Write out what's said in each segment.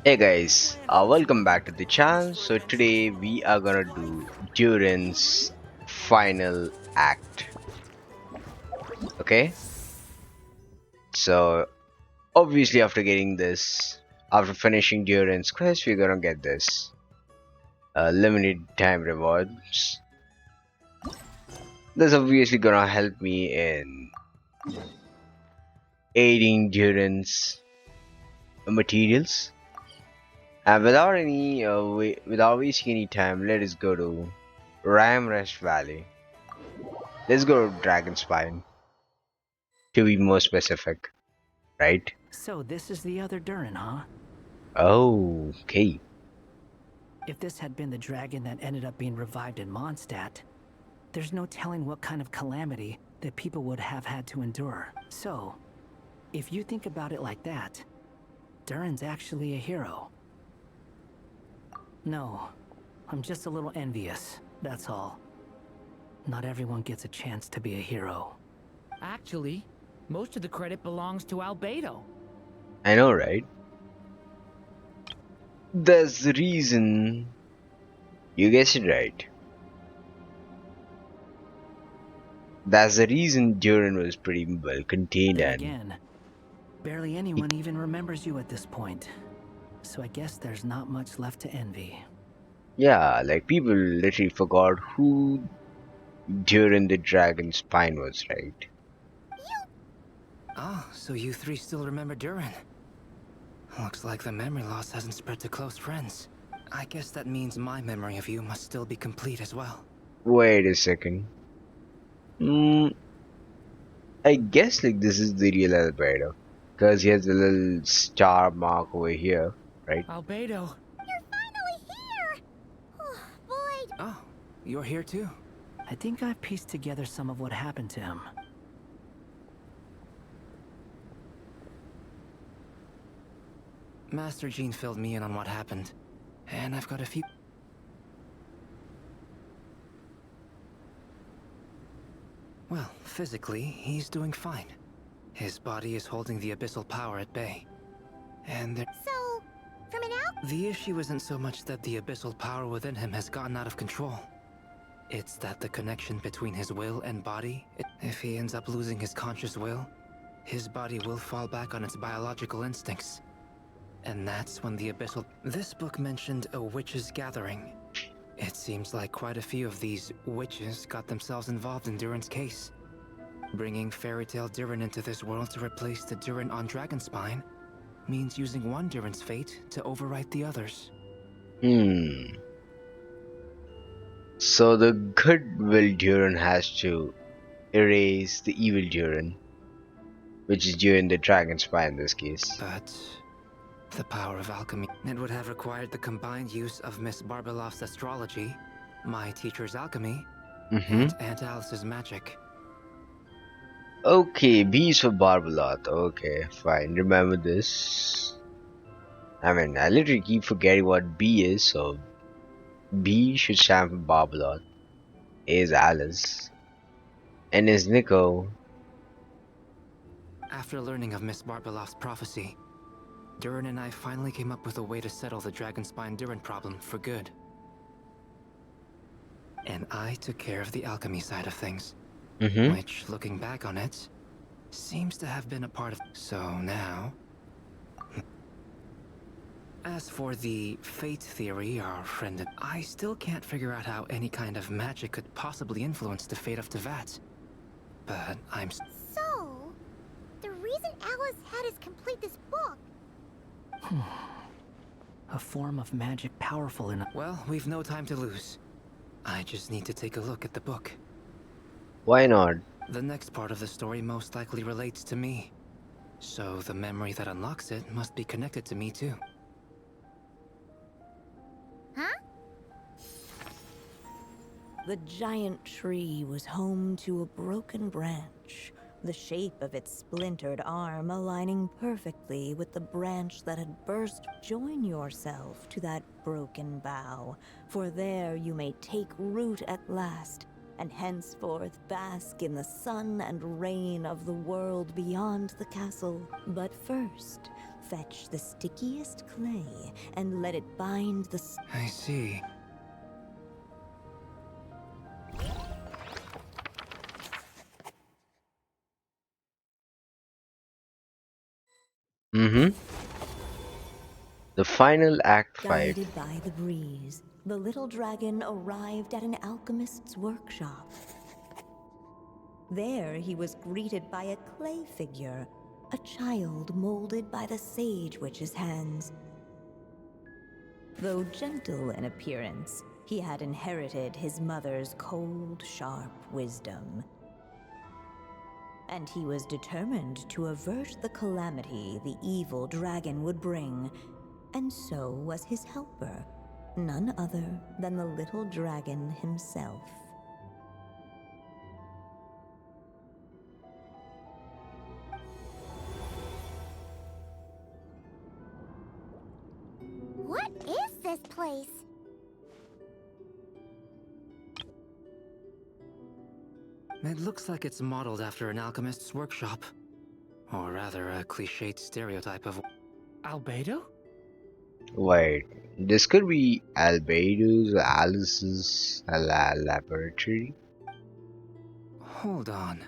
Hey guys, welcome back to the channel. So today we are gonna do Durin's final act. Okay, so obviously after finishing Durin's quest, we're gonna get this limited time rewards. This obviously gonna help me in aiding Durin's materials. And without wasting any time, let us go to Ramrest Valley. Let's go to Dragon Spine to be more specific, right? So this is the other Durin, huh? Oh, okay. If this had been the dragon that ended up being revived in Mondstadt, there's no telling what kind of calamity that people would have had to endure. So, if you think about it like that, Durin's actually a hero. No, I'm just a little envious, that's all. Not everyone gets a chance to be a hero. Actually, most of the credit belongs to Albedo. I know, right? There's the reason. You guessed it right. That's the reason Durin was pretty well contained Then and again, barely he, anyone even remembers you at this point. So I guess there's not much left to envy. yeah, like people literally forgot who Durin the Dragon Spine was, right? Oh, so you three still remember Durin? Looks like the memory loss hasn't spread to close friends. I guess that means my memory of you must still be complete as well. Wait a second. Hmm, I guess like this is the real Albedo. Because he has a little star mark over here, right? Albedo. You're finally here! Oh, boy. Oh, you're here too? I think I've pieced together some of what happened to him. Master Jean filled me in on what happened. And I've got a few... Well, physically, he's doing fine. His body is holding the abyssal power at bay. And there... So, from an out... The issue isn't so much that the abyssal power within him has gotten out of control. It's that the connection between his will and body, if he ends up losing his conscious will, his body will fall back on its biological instincts. And that's when the abyssal... This book mentioned a witches' gathering. It seems like quite a few of these witches got themselves involved in Durin's case. Bringing fairy tale Durin into this world to replace the Durin on Dragonspine means using one Durin's fate to overwrite the others. Hmm. So the good will Durin has to erase the evil Durin, which is Durin the Dragon Spy in this case. But the power of alchemy, it would have required the combined use of Miss Barbeloff's astrology, my teacher's alchemy, Mm-hmm. and Aunt Alice's magic. Okay, B is for Barbalot. Okay, fine. Remember this. I mean, I literally keep forgetting what B is, so B should stand for Barbalot. A is Alice. N is Nico. After learning of Miss Barbeloff's prophecy, Durin and I finally came up with a way to settle the Dragonspine Durin problem for good. And I took care of the alchemy side of things, Mm-hmm. which, looking back on it, seems to have been a part of... So now... As for the fate theory our friend... I still can't figure out how any kind of magic could possibly influence the fate of Teyvat. But I'm... So, the reason Alice had us complete this book... A form of magic powerful enough. Well, we've no time to lose. I just need to take a look at the book. Why not? The next part of the story most likely relates to me. So the memory that unlocks it must be connected to me too. Huh? The giant tree was home to a broken branch, the shape of its splintered arm aligning perfectly with the branch that had burst. Join yourself to that broken bough, for there you may take root at last and henceforth bask in the sun and rain of the world beyond the castle. But first, fetch the stickiest clay and let it bind the I see. Mm-hmm. The final act fight. Guided by the breeze, the little dragon arrived at an alchemist's workshop. There he was greeted by a clay figure, a child molded by the sage witch's hands. Though gentle in appearance, he had inherited his mother's cold, sharp wisdom. And he was determined to avert the calamity the evil dragon would bring, and so was his helper, none other than the little dragon himself. What is this place? It looks like it's modeled after an alchemist's workshop. Or rather, a cliched stereotype of... Albedo? Wait, this could be Albedo's or Alice's laboratory. Hold on.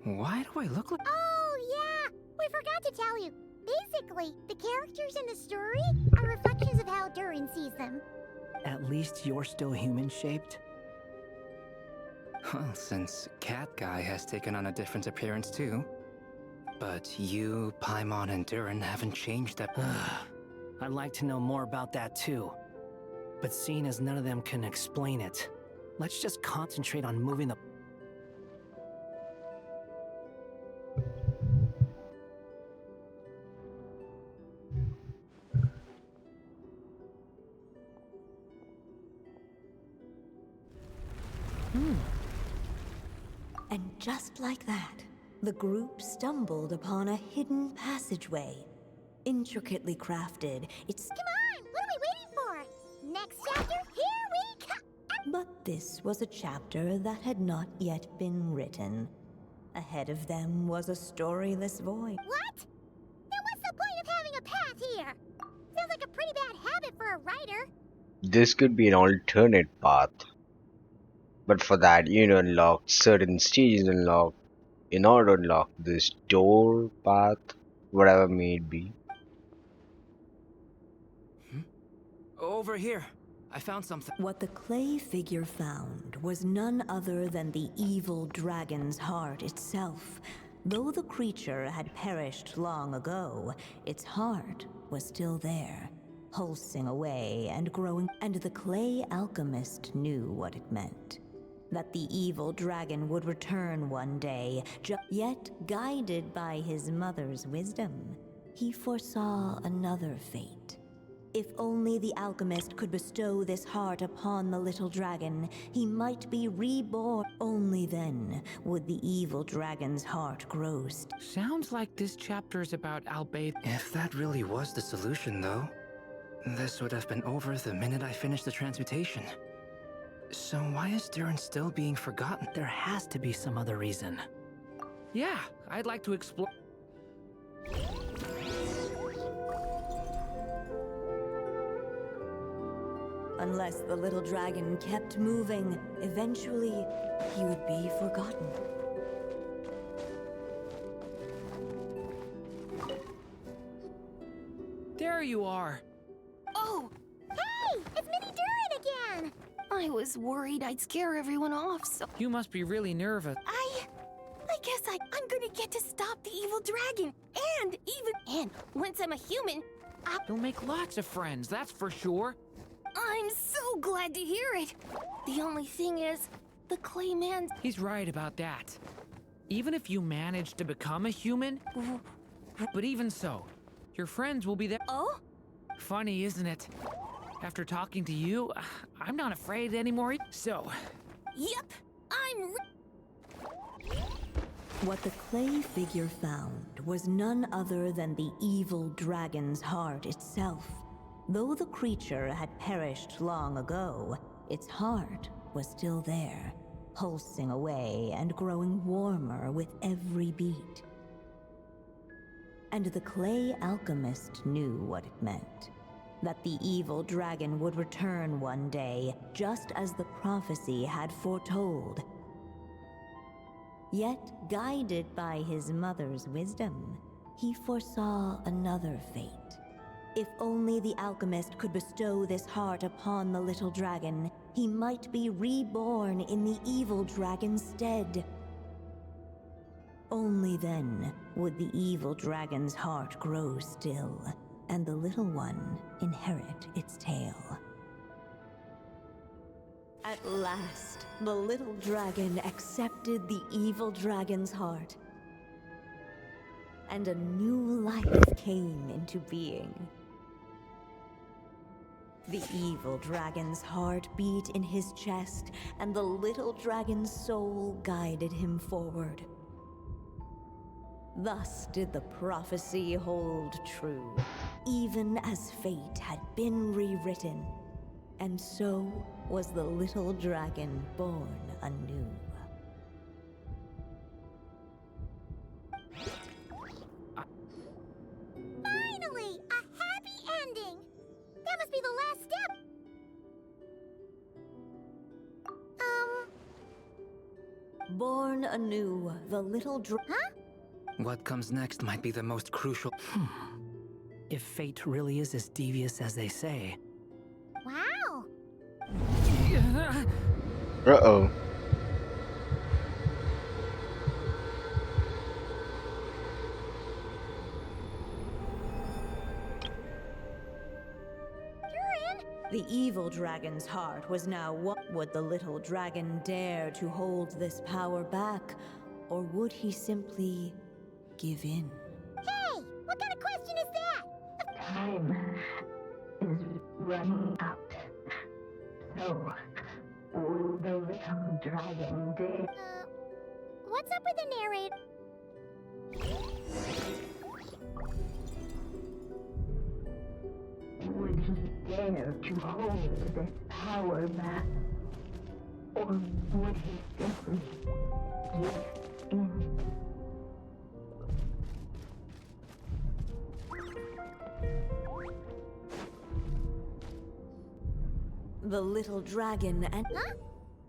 Why do I look like... Oh, yeah! We forgot to tell you. Basically, the characters in the story are reflections of how Durin sees them. At least you're still human-shaped? Well, since Cat Guy has taken on a different appearance too. But you, Paimon, and Durin haven't changed that... I'd like to know more about that too. But seeing as none of them can explain it, let's just concentrate on moving the... And just like that, the group stumbled upon a hidden passageway. Intricately crafted, it's... Come on! What are we waiting for? Next chapter, here we come! But this was a chapter that had not yet been written. Ahead of them was a storyless void. What? Then what's the point of having a path here? Sounds like a pretty bad habit for a writer. This could be an alternate path. But for that, you need to unlock certain stages in order to unlock this door path, whatever may it be. Over here. I found something. What the clay figure found was none other than the evil dragon's heart itself. Though the creature had perished long ago, its heart was still there, pulsing away and growing. And the clay alchemist knew what it meant. That the evil dragon would return one day, yet guided by his mother's wisdom, he foresaw another fate. If only the alchemist could bestow this heart upon the little dragon, he might be reborn. Only then would the evil dragon's heart grow. Sounds like this chapter is about Albedo. If that really was the solution, though, this would have been over the minute I finished the transmutation. So why is Durin still being forgotten? There has to be some other reason. Yeah, I'd like to explore. Unless the little dragon kept moving, eventually he would be forgotten. There you are. Oh, Hey! It's Mini Durin again! I was worried I'd scare everyone off, so You must be really nervous. I guess I'm gonna get to stop the evil dragon. And once I'm a human, You'll make lots of friends, that's for sure. I'm so glad to hear it. The only thing is, the clay man... He's right about that. Even if you manage to become a human, but even so, your friends will be there. Oh? Funny, isn't it? After talking to you, I'm not afraid anymore. So, Yep, What the clay figure found was none other than the evil dragon's heart itself. Though the creature had perished long ago, its heart was still there, pulsing away and growing warmer with every beat. And the clay alchemist knew what it meant. That the evil dragon would return one day, just as the prophecy had foretold. Yet, guided by his mother's wisdom, he foresaw another fate. If only the alchemist could bestow this heart upon the little dragon, he might be reborn in the evil dragon's stead. Only then would the evil dragon's heart grow still, and the little one inherit its tale. At last, the little dragon accepted the evil dragon's heart, and a new life came into being. The evil dragon's heart beat in his chest, and the little dragon's soul guided him forward. Thus did the prophecy hold true, even as fate had been rewritten. And so was the little dragon born anew. Finally! A happy ending! That must be the last step! Born anew, the little Huh? What comes next might be the most crucial. If fate really is as devious as they say, Wow! Uh-oh. Durin! The evil dragon's heart was now what would the little dragon dare to hold this power back, or would he simply give in? Hey! What kind of question is that? Time is running out. So, will the little dragon dare? What's up with the narrator? Would he dare to hold this power back? Or would he simply give in? The little dragon and... Huh?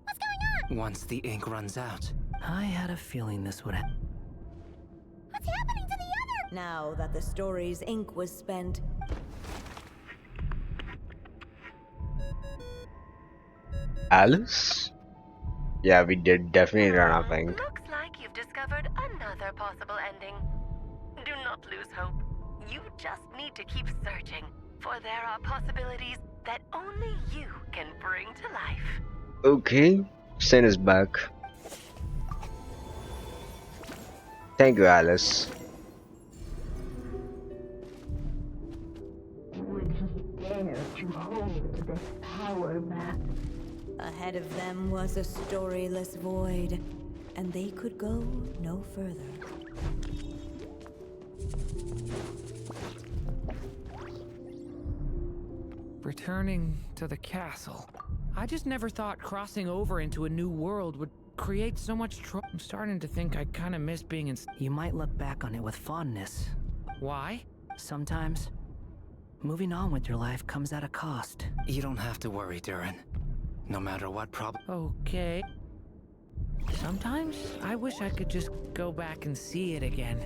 What's going on? Once the ink runs out, I had a feeling this would happen. What's happening to the other? Now that the story's ink was spent, Alice? Yeah, we did definitely run out of ink. Looks like you've discovered another possible ending. Do not lose hope. You just need to keep searching, for there are possibilities that only you can bring to life. Okay, send us back. Thank you, Alice. Would he dare to hold this power back? ahead of them was a storyless void, and they could go no further. Returning to the castle. I just never thought crossing over into a new world would create so much trouble. I'm starting to think I kind of miss being in... You might look back on it with fondness. Why? Sometimes, moving on with your life comes at a cost. You don't have to worry, Durin. No matter what problem... Okay. Sometimes I wish I could just go back and see it again.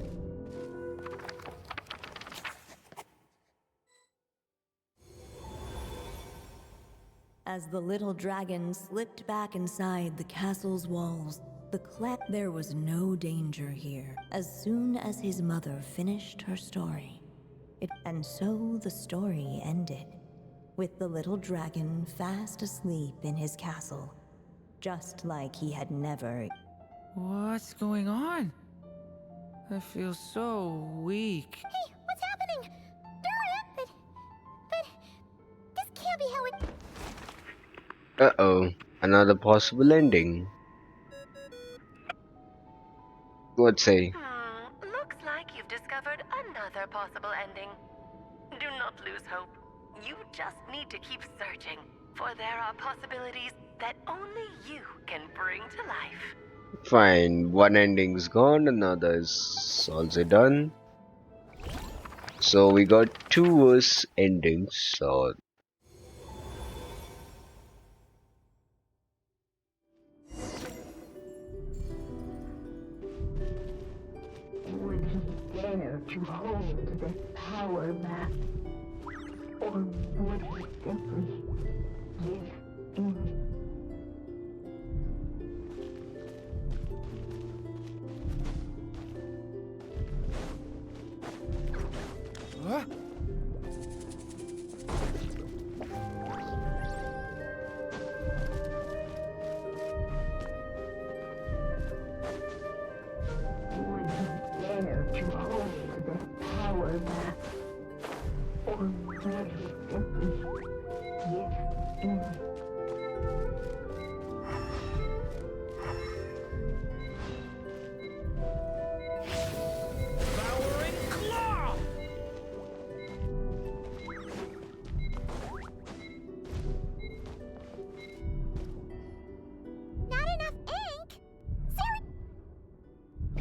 As the little dragon slipped back inside the castle's walls, there was no danger here. As soon as his mother finished her story, and so the story ended, with the little dragon fast asleep in his castle, just like he had never... What's going on? I feel so weak. Hey, what's happening? Durin! But this can't be how it... Uh-oh, another possible ending. What'd say? Looks like you've discovered another possible ending. Do not lose hope. You just need to keep searching, for there are possibilities that only you can bring to life. Fine, one ending's gone, another is also done. So we got two worse endings. So Would he dare to hold this power map? Or would he simply give in? Huh? Would he dare to hold this power map? Or would he simply give in? Devouring claw! Not enough ink?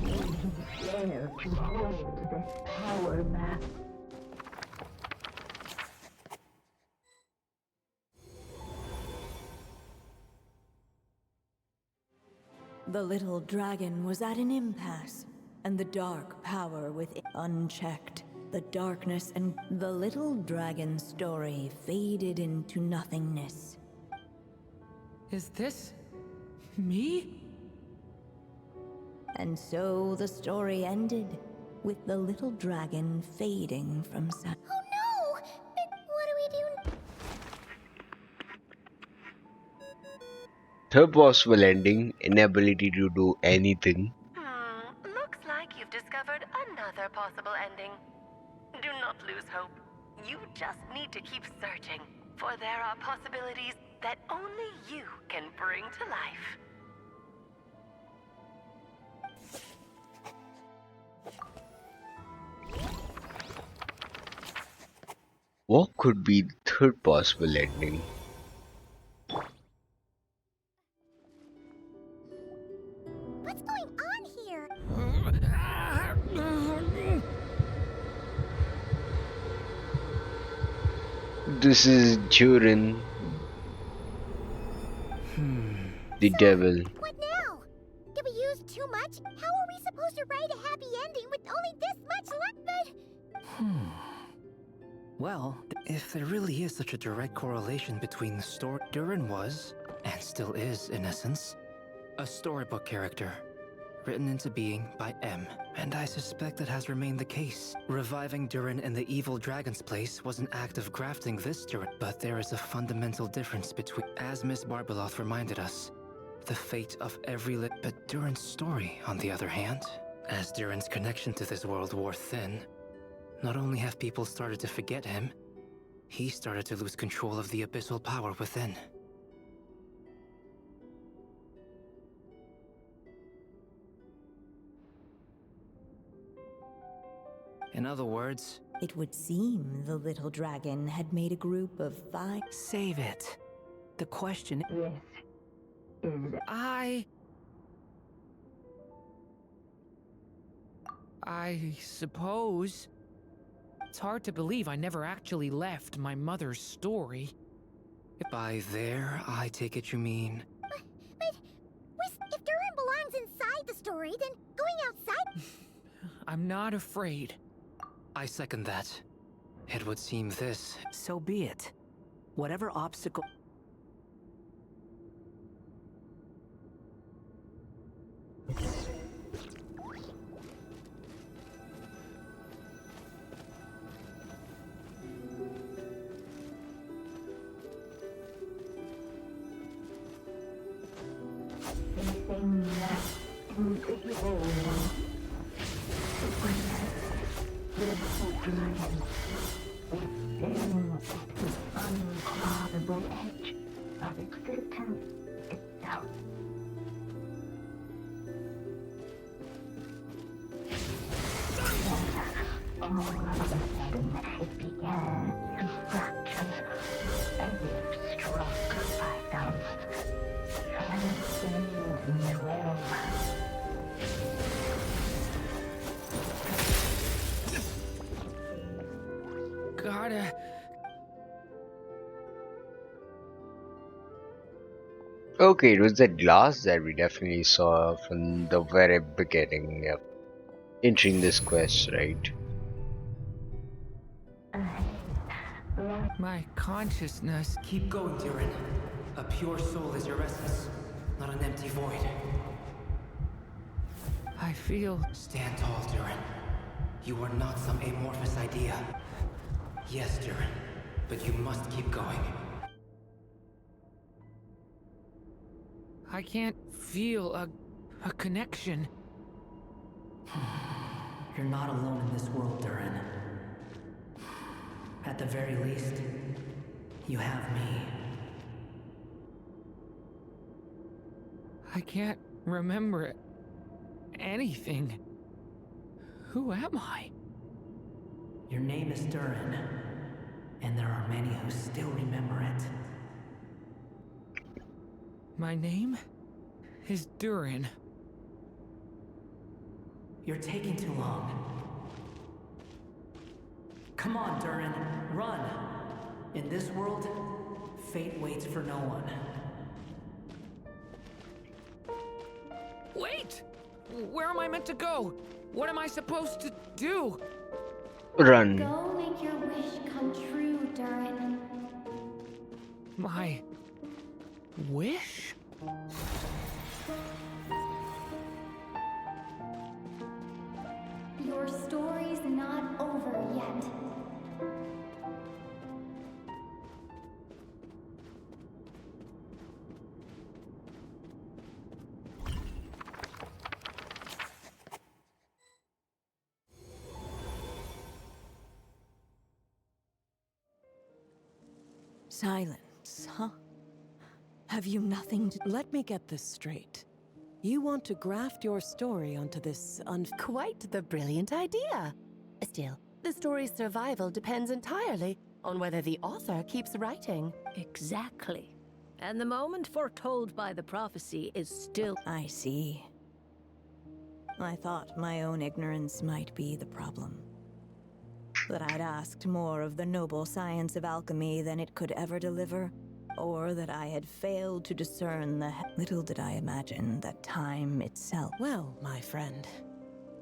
Would he dare to hold this power map? The little dragon was at an impasse, and the dark power within unchecked. The darkness and the little dragon's story faded into nothingness. Is this me? And so the story ended, with the little dragon fading from sight. Oh no! What do we do? third possible ending, inability to do anything. Looks like you've discovered another possible ending. Do not lose hope. You just need to keep searching, for there are possibilities that only you can bring to life. What could be the third possible ending? What's going on here? This is Durin, the devil. What now? Did we use too much? How are we supposed to write a happy ending with only this much left? But Well, If there really is such a direct correlation between the story, Durin was, and still is in essence, a storybook character, written into being by M. And I suspect it has remained the case. Reviving Durin in the evil dragon's place was an act of grafting this Durin. But there is a fundamental difference between, as Miss Barbeloth reminded us, the fate of every but Durin's story, on the other hand, as Durin's connection to this world wore thin, not only have people started to forget him, he started to lose control of the abyssal power within. In other words, It would seem the little dragon had made a group of 5. save it. The question this is I suppose. It's hard to believe I never actually left my mother's story. by there, I take it you mean... But if Durin belongs inside the story, then going outside. I'm not afraid. I second that. It would seem this... so be it. Whatever obstacle. something that's invisible. The little dragon within the uncloudable edge of existence itself. All of a sudden, it began to fracture as if struck by some Okay, it was that glass that we definitely saw from the very beginning, yep. Entering this quest, right? My consciousness. Keep going, Durin. A pure soul is your essence, not an empty void. I feel. Stand tall, Durin. You are not some amorphous idea. Yes, Durin, but you must keep going. I can't feel a connection. You're not alone in this world, Durin. At the very least, you have me. I can't remember anything. Who am I? Your name is Durin, and there are many who still remember it. My name is Durin. You're taking too long. Come on, Durin, run! In this world, fate waits for no one. Wait! Where am I meant to go? What am I supposed to do? Run. Go make your wish come true, Durin. My wish? Your story's not over yet. Silence, huh? Have you nothing to... Let me get this straight. You want to graft your story onto this Quite the brilliant idea. Still, the story's survival depends entirely on whether the author keeps writing. Exactly. And the moment foretold by the prophecy is still... I see. I thought my own ignorance might be the problem. That I'd asked more of the noble science of alchemy than it could ever deliver, or that I had failed to discern the... Little did I imagine that time itself... Well, my friend,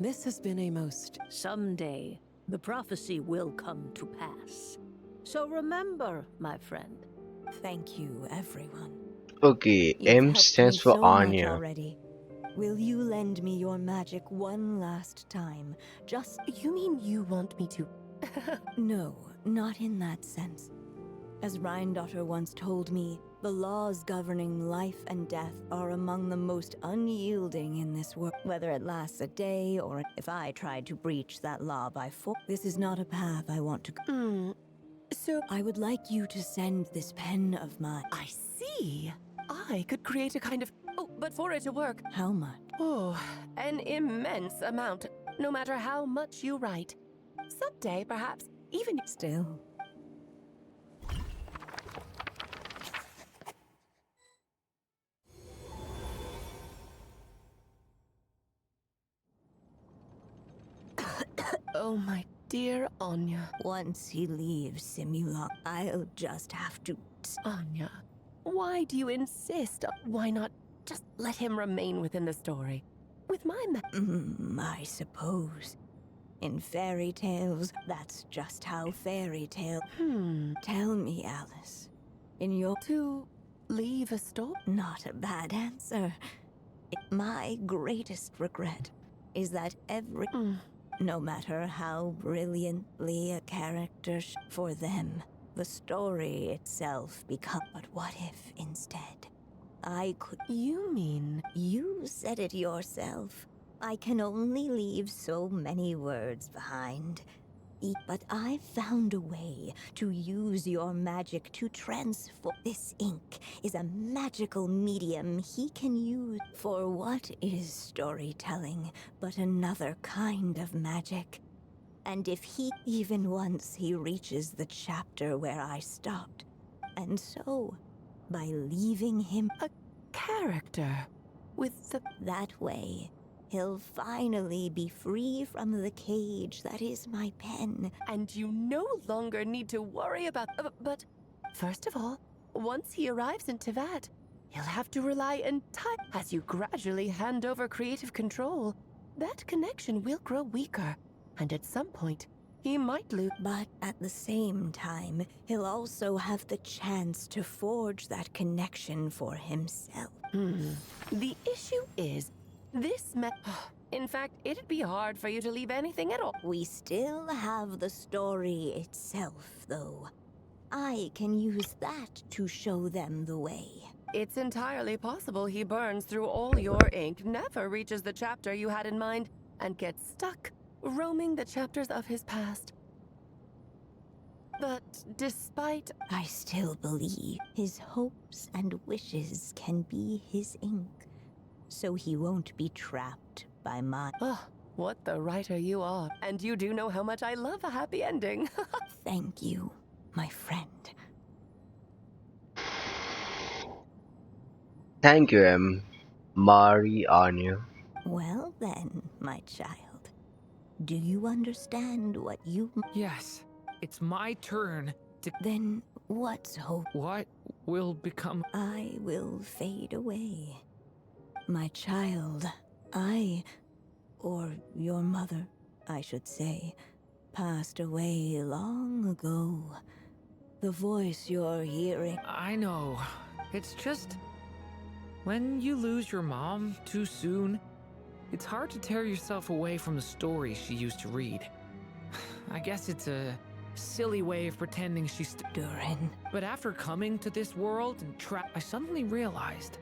this has been a most... Someday, the prophecy will come to pass. So remember, my friend. Thank you, everyone. Okay, You've M helped stands me for so much Anya. already. Will you lend me your magic one last time? Just... You mean you want me to... No, not in that sense. As Rhindaughter once told me, the laws governing life and death are among the most unyielding in this world. Whether it lasts a day or if I tried to breach that law by force, this is not a path I want to go. So I would like you to send this pen of mine. I see. I could create a kind of... Oh, but for it to work... How much? Oh, an immense amount, no matter how much you write. Someday, perhaps, even... Still. Oh, my dear Anya. Once he leaves Simula, I'll just have to... Anya, why do you insist? Why not just let him remain within the story? With my I suppose. In fairy tales, that's just how fairy tale... Tell me, Alice. In your... To leave a story? Not a bad answer. My greatest regret is that every... No matter how brilliantly a character for them, the story itself become... But what if, instead, I could... You mean... You said it yourself. I can only leave so many words behind. But I've found a way to use your magic to transform... This ink is a magical medium he can use. For what is storytelling but another kind of magic? And if he... Even once he reaches the chapter where I stopped. And so, by leaving him... A character with the... That way... He'll finally be free from the cage that is my pen. And you no longer need to worry about... but, first of all, once he arrives in Teyvat, He'll have to rely entirely as you gradually hand over creative control. That connection will grow weaker, and at some point, he might lose. But at the same time, he'll also have the chance to forge that connection for himself. The issue is, in fact, it'd be hard for you to leave anything at all. We still have the story itself, though. I can use that to show them the way. It's entirely possible he burns through all your ink, never reaches the chapter you had in mind, and gets stuck, roaming the chapters of his past. But despite... I still believe his hopes and wishes can be his ink, so he won't be trapped by my... Oh, what the writer you are. And you do know how much I love a happy ending. Thank you, my friend. Thank you, Mari Anya. Well then, my child. Do you understand what you... Yes, it's my turn to... Then what's hope? What will become... I will fade away. My child, or your mother, I should say, passed away long ago. The voice you're hearing... I know. It's just... when you lose your mom too soon, it's hard to tear yourself away from the stories she used to read. I guess it's a silly way of pretending she's... Durin. But after coming to this world and I suddenly realized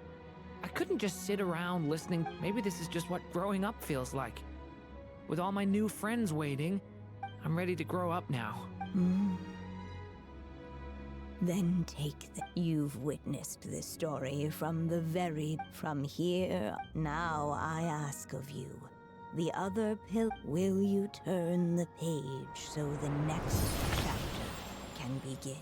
I couldn't just sit around listening. Maybe this is just what growing up feels like. With all my new friends waiting, I'm ready to grow up now. Then take You've witnessed this story from here. Now I ask of you, the other will you turn the page so the next chapter can begin?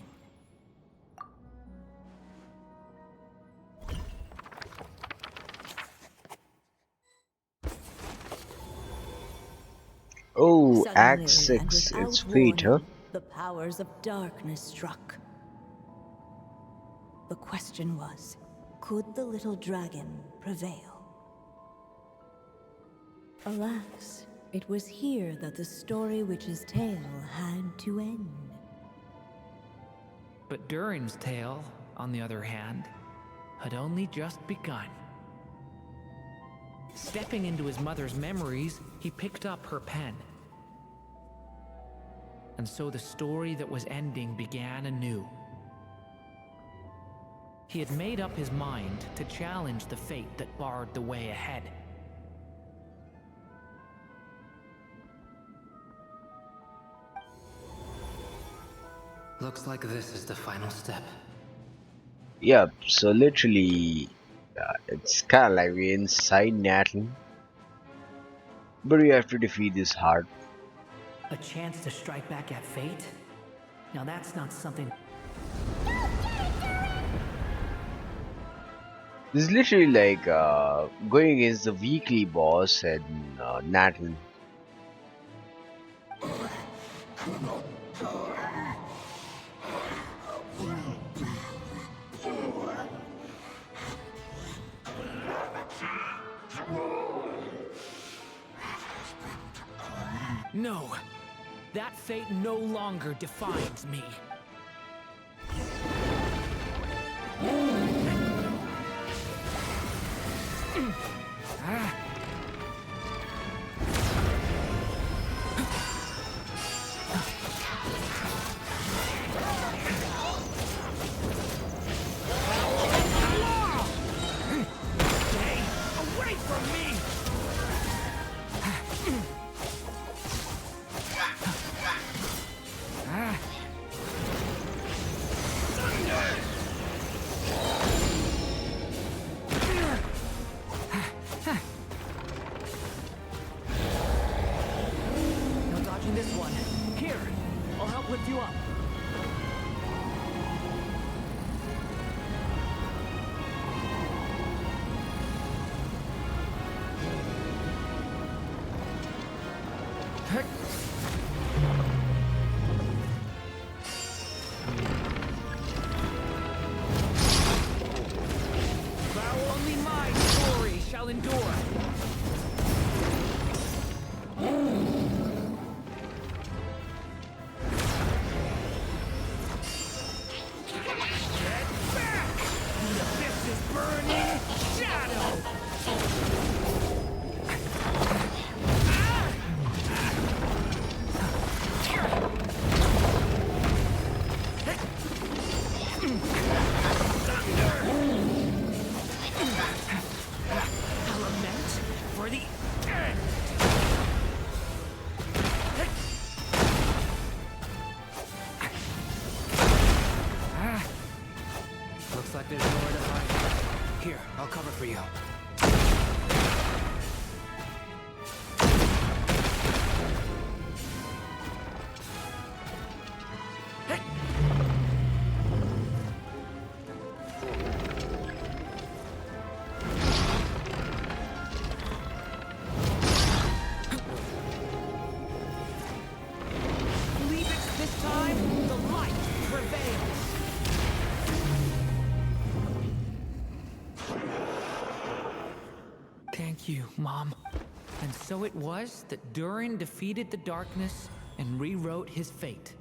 Oh, Suddenly, Act 6, and it's without fate, huh? warning, the powers of darkness struck. The question was, could the little dragon prevail? Alas, it was here that the story witch's tale had to end. But Durin's tale, on the other hand, had only just begun. Stepping into his mother's memories, he picked up her pen. And so the story that was ending began anew. He had made up his mind to challenge the fate that barred the way ahead. Looks like this is the final step. Yep, so literally, it's kind of like we're inside Natlan. But we have to defeat this heart. A chance to strike back at fate? Now that's not something... This is literally like going against the weekly boss and Natlan. No, that fate no longer defines me. Stay away from me! shall endure. Get back! The abyss's burning shadow! Element for the end! Looks like there's nowhere to hide. Here, I'll cover for you. Believe it's this time, the light prevails. Thank you, Mom. And so it was that Durin defeated the darkness and rewrote his fate.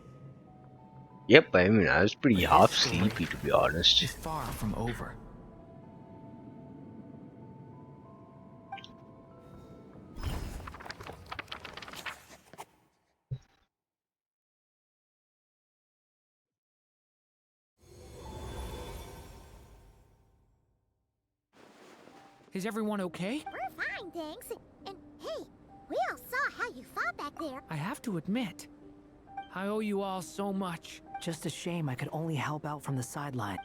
Yep, I mean, I was pretty But half his story sleepy, to be honest. is far from over. Is everyone okay? We're fine, thanks. And hey, we all saw how you fought back there. I have to admit, I owe you all so much. Just a shame I could only help out from the sideline.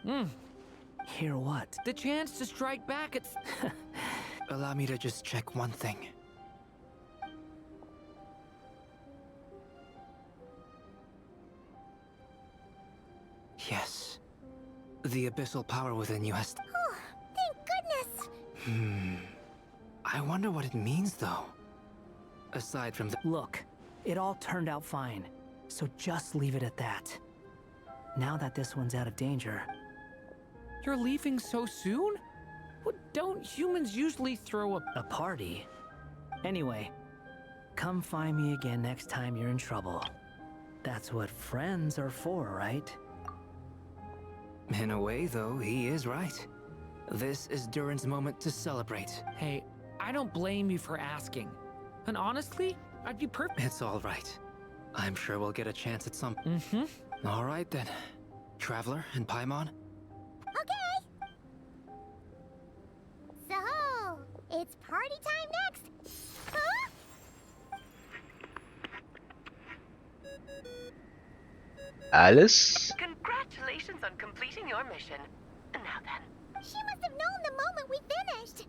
Hear what? The chance to strike back at... Allow me to just check one thing. Yes. The abyssal power within you has... Oh, thank goodness. I wonder what it means, though. Aside from the... Look, it all turned out fine, so just leave it at that. Now that this one's out of danger... You're leaving so soon? What, don't humans usually throw a party? Anyway, come find me again next time you're in trouble. That's what friends are for, right? In a way, though, he is right. This is Durin's moment to celebrate. Hey, I don't blame you for asking. And honestly, I'd be perfect. It's all right. I'm sure we'll get a chance at some... All right, then. Traveler and Paimon? Okay. So, it's party time next. Huh? Alice? Congratulations on completing your mission. Now then. She must have known the moment we finished.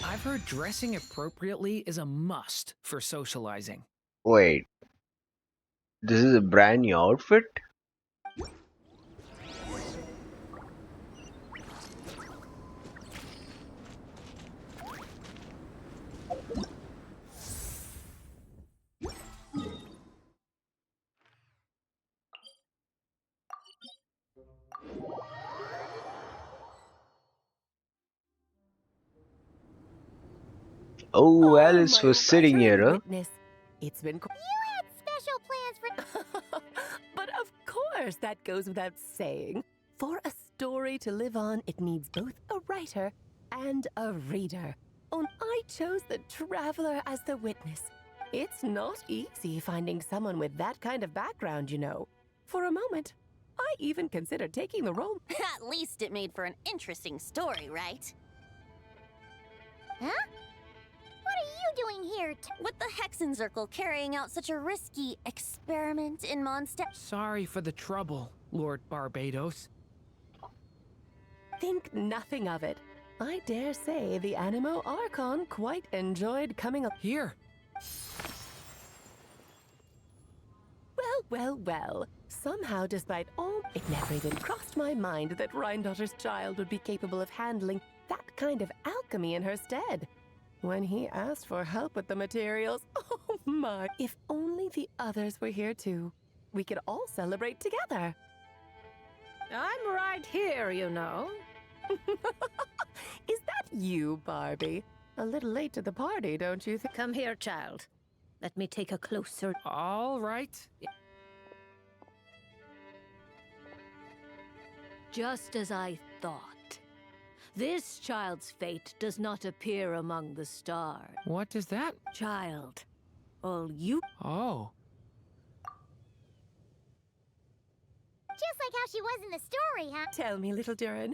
I've heard dressing appropriately is a must for socializing. Wait. This is a brand new outfit? Oh, Alice was sitting here, huh? Witness. It's been... You had special plans for... But of course, that goes without saying. For a story to live on, it needs both a writer and a reader. And I chose the Traveler as the witness. It's not easy finding someone with that kind of background, you know. For a moment, I even considered taking the role. At least it made for an interesting story, right? Huh? What are you doing here? With the Hexenzirkel carrying out such a risky experiment in Mondstadt. Sorry for the trouble, Lord Barbados. Think nothing of it. I dare say the Animo Archon quite enjoyed coming up. Here. Well. Somehow, despite all, it never even crossed my mind that Rhindotter's child would be capable of handling that kind of alchemy in her stead. When he asked for help with the materials, oh my. If only the others were here too. We could all celebrate together. I'm right here, you know. Is that you, Barbie? A little late to the party, don't you think? Come here, child. Let me take a closer. All right. Just as I thought. This child's fate does not appear among the stars. What is that? Child, all you... Oh. Just like how she was in the story, huh? Tell me, little Durin,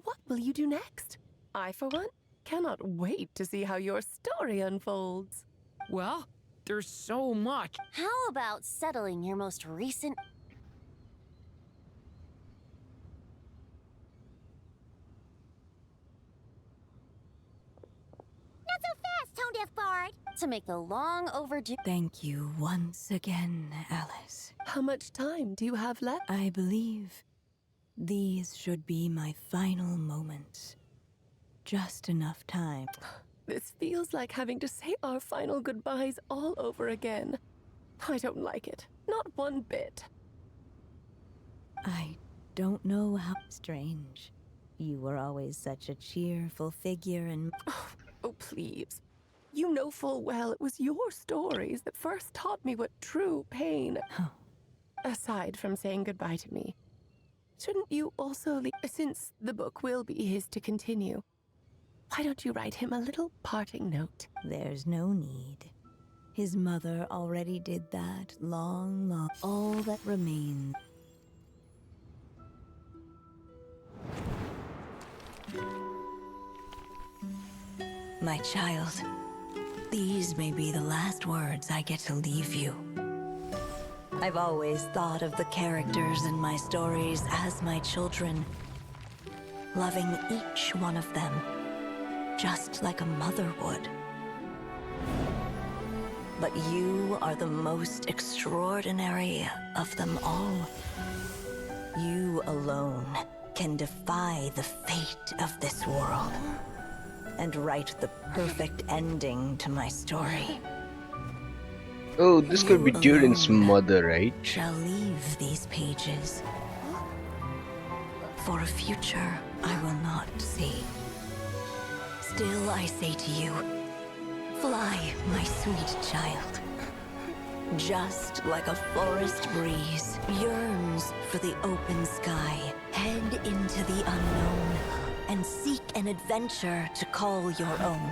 what will you do next? I, for one, cannot wait to see how your story unfolds. Well, there's so much. How about settling your most recent... Not so fast, tone-deaf bard. to make the long overdue... Thank you once again, Alice. How much time do you have left? I believe these should be my final moments. Just enough time. This feels like having to say our final goodbyes all over again. I don't like it. Not one bit. I don't know how strange. You were always such a cheerful figure and... Oh, please. You know full well it was your stories that first taught me what true pain... Aside from saying goodbye to me, shouldn't you also leave... Since the book will be his to continue, why don't you write him a little parting note? There's no need. His mother already did that long. All that remains... My child, these may be the last words I get to leave you. I've always thought of the characters in my stories as my children, loving each one of them, just like a mother would. But you are the most extraordinary of them all. You alone can defy the fate of this world and write the perfect ending to my story. Oh, this could be Durin's mother, right? Shall leave these pages for a future I will not see. Still I say to you, fly, my sweet child. Just like a forest breeze yearns for the open sky, head into the unknown and seek an adventure to call your own.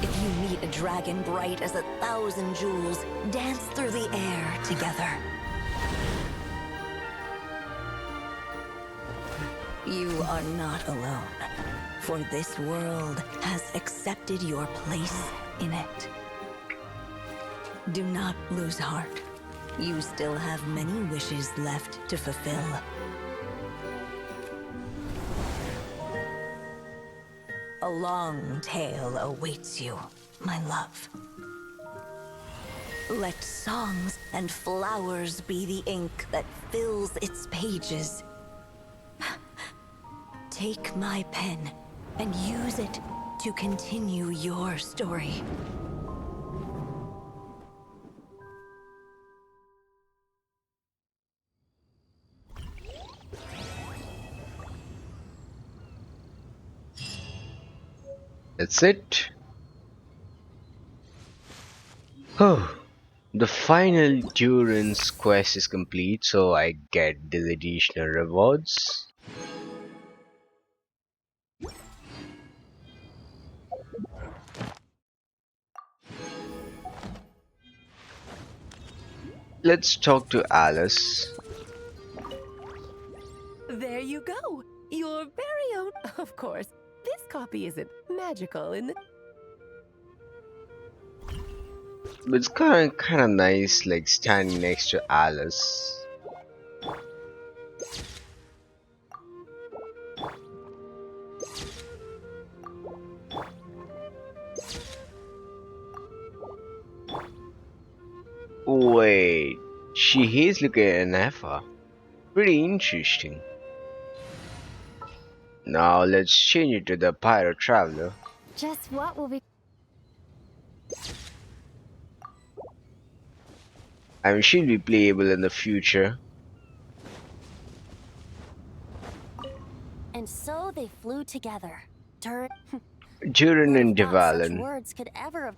If you meet a dragon bright as 1,000 jewels, dance through the air together. You are not alone, for this world has accepted your place in it. Do not lose heart. You still have many wishes left to fulfill. A long tale awaits you, my love. Let songs and flowers be the ink that fills its pages. Take my pen and use it to continue your story. That's it. Oh, the final Durin's quest is complete, so I get these additional rewards. Let's talk to Alice. There you go. Your very own... Of course, this copy isn't magical in the... But it's kind of nice, like standing next to Alice. Wait, she is looking at an Alpha. Pretty interesting. Now let's change it to the Pyro Traveler. Just what will be... I mean, she'll be playable in the future. And so they flew together. Durin. Durin Who'd and have thought such Devalin. words could ever have.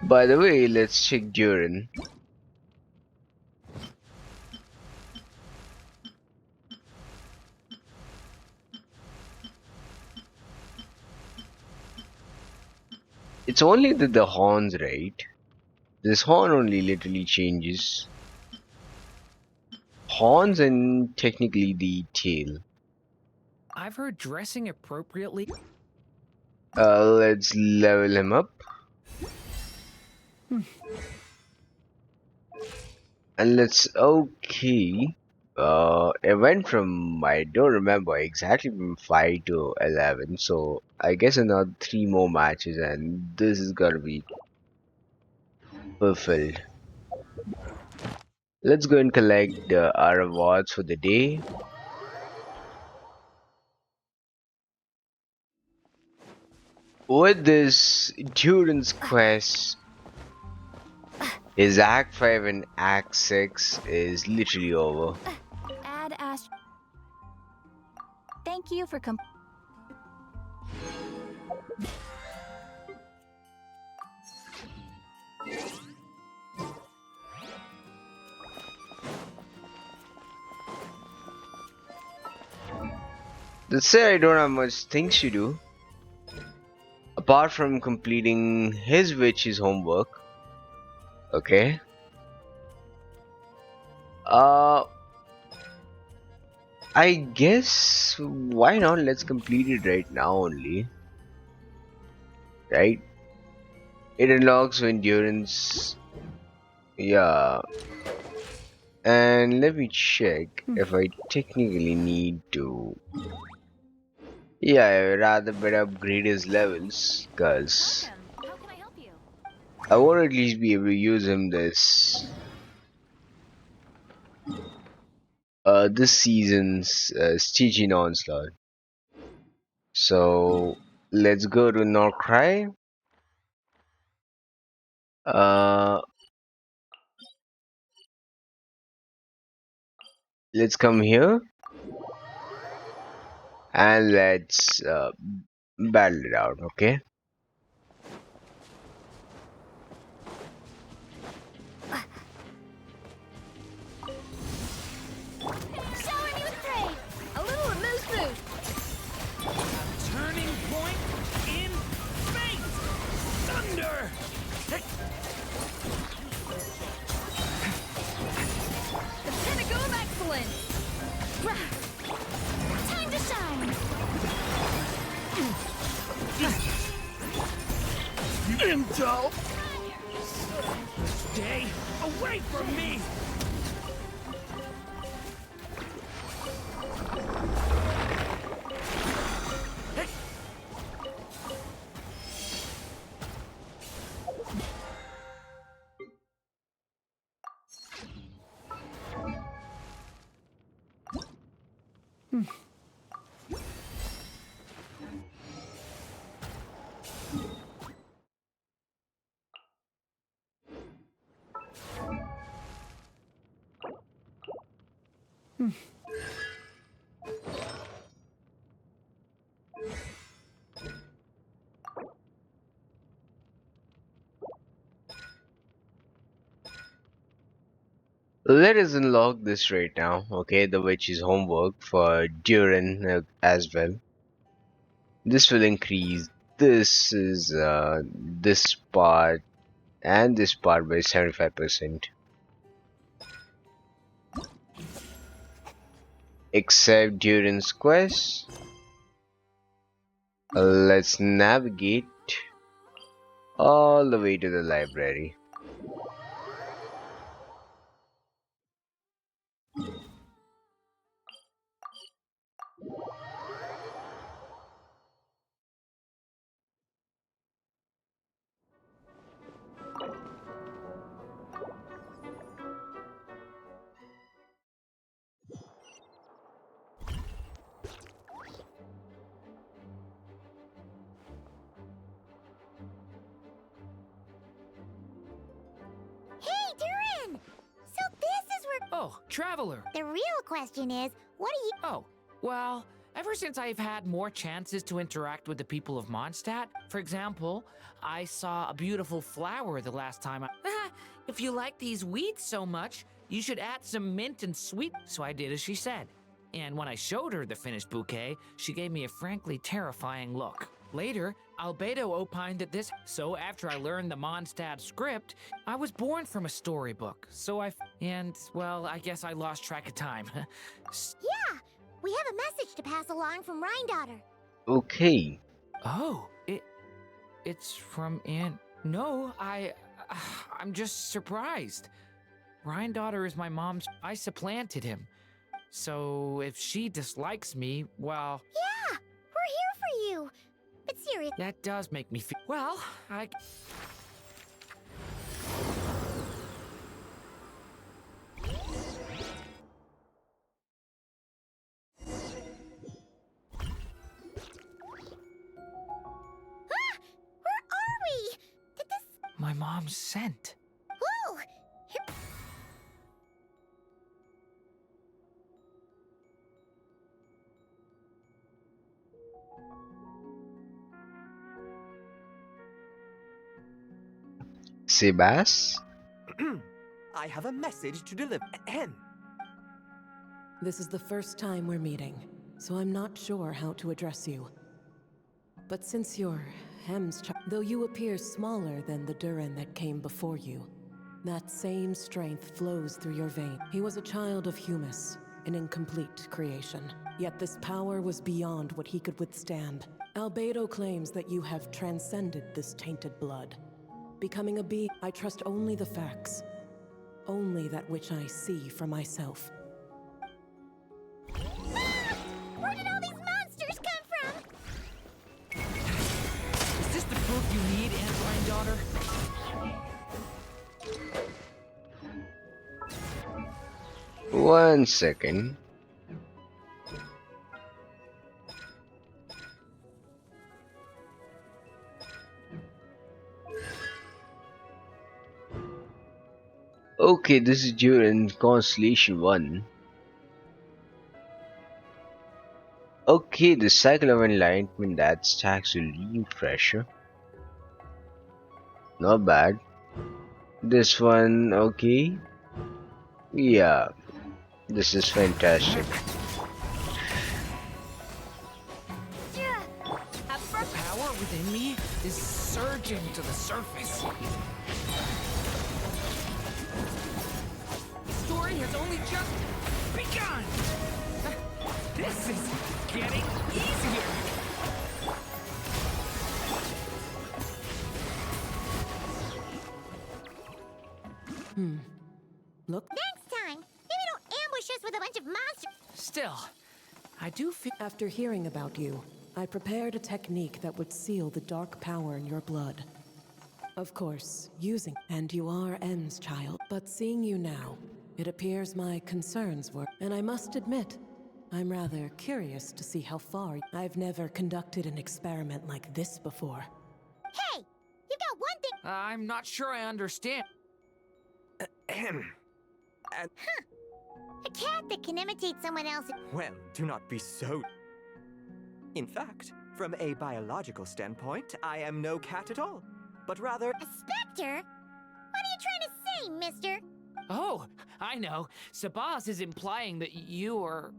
By the way, let's check Durin. It's only the horns, right? This horn only literally changes. Horns and technically the tail. I've heard dressing appropriately. Let's level him up. And let's okay. It went from I don't remember exactly from 5 to 11, so I guess another 3 more matches, and this is gonna be fulfilled. Let's go and collect our rewards for the day. With this Durin's quest, his Act 5 and Act 6 is literally over. Add Ash. Thank you for Let's say I don't have much things to do apart from completing his witch's homework. Okay. I guess why not? Let's complete it right now only. Right? It unlocks when Durin's. Yeah. And let me check if I technically need to. Yeah, I'd rather better upgrade his levels, cause How can I help you? I want to at least be able to use him this season's Stygian Onslaught. So let's go to Nod-Krai. Uh, let's come here and let's battle it out. Okay. Shower me with praise. A little moose boost. Turning point in fate! Thunder! The pinnacle of excellence. Time to shine. Intel! Stay away from me! Let us unlock this right now. Okay, the witch's homework for Durin as well. This will increase this part and this part by 75%. Except Durin's quest. Let's navigate all the way to the library. Oh, Traveler. The real question is, what do you... Oh, well, ever since I've had more chances to interact with the people of Mondstadt, for example, I saw a beautiful flower the last time I... If you like these weeds so much, you should add some mint and sweet. So I did as she said. And when I showed her the finished bouquet, she gave me a frankly terrifying look. Later, Albedo opined that this... So after I learned the Mondstadt script, I was born from a storybook. So And, well, I guess I lost track of time. Yeah, we have a message to pass along from Rhine-daughter. Okay. Oh, it's from Aunt... No, I'm just surprised. Rhine-daughter is my mom's... I supplanted him. So if she dislikes me, well... Yeah, we're here for you. But seriously... That does make me feel... Well, I... Where are we? Did this... My mom's scent. Whoa! Sebas? I have a message to deliver. Ahem. This is the first time we're meeting, so I'm not sure how to address you. But since you're Hem's child, though you appear smaller than the Durin that came before you, that same strength flows through your veins. He was a child of Humus, an incomplete creation. Yet this power was beyond what he could withstand. Albedo claims that you have transcended this tainted blood. Becoming a being, I trust only the facts. Only that which I see for myself. Where did all these monsters come from? Is this the proof you need, Aunt Rhine-daughter? One second. Okay, this is Durin Constellation 1. Okay, the cycle of enlightenment that stacks relief pressure. Not bad. This one, okay. Yeah, this is fantastic. The power within me is surging to the surface. The story has only just begun. This is getting easier. Look. Next time, maybe don't ambush us with a bunch of monsters. Still, I do feel... After hearing about you, I prepared a technique that would seal the dark power in your blood. Of course, using... And you are M's child. But seeing you now, it appears my concerns were... And I must admit, I'm rather curious to see how far... I've never conducted an experiment like this before. Hey, you got one thing... I'm not sure I understand. Ahem. A cat that can imitate someone else. Well, do not be so... In fact, from a biological standpoint, I am no cat at all, but rather... A specter? What are you trying to say, mister? Oh, I know. Sabaz is implying that you are...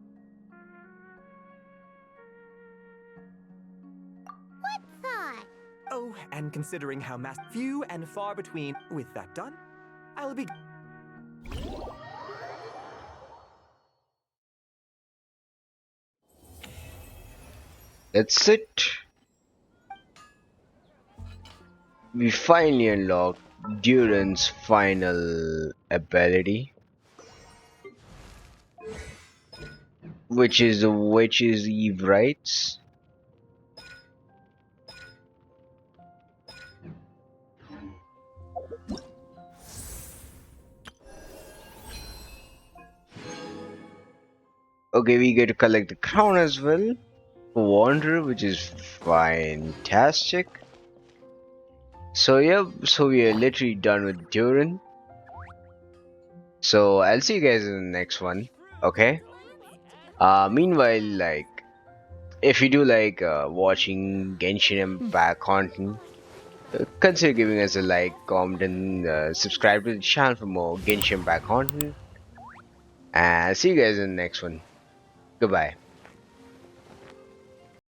What thought? Oh, and considering how few and far between, with that done, I'll be... That's it. We finally unlocked Durin's final ability, which is the Witch's Eve Rites. Okay, we get to collect the crown as well. Wanderer, which is fantastic. So yeah, so we are literally done with Durin. So I'll see you guys in the next one. Okay. Meanwhile, like, if you do like watching Genshin Impact content, consider giving us a like, comment, and subscribe to the channel for more Genshin Impact content. And I'll see you guys in the next one. Goodbye.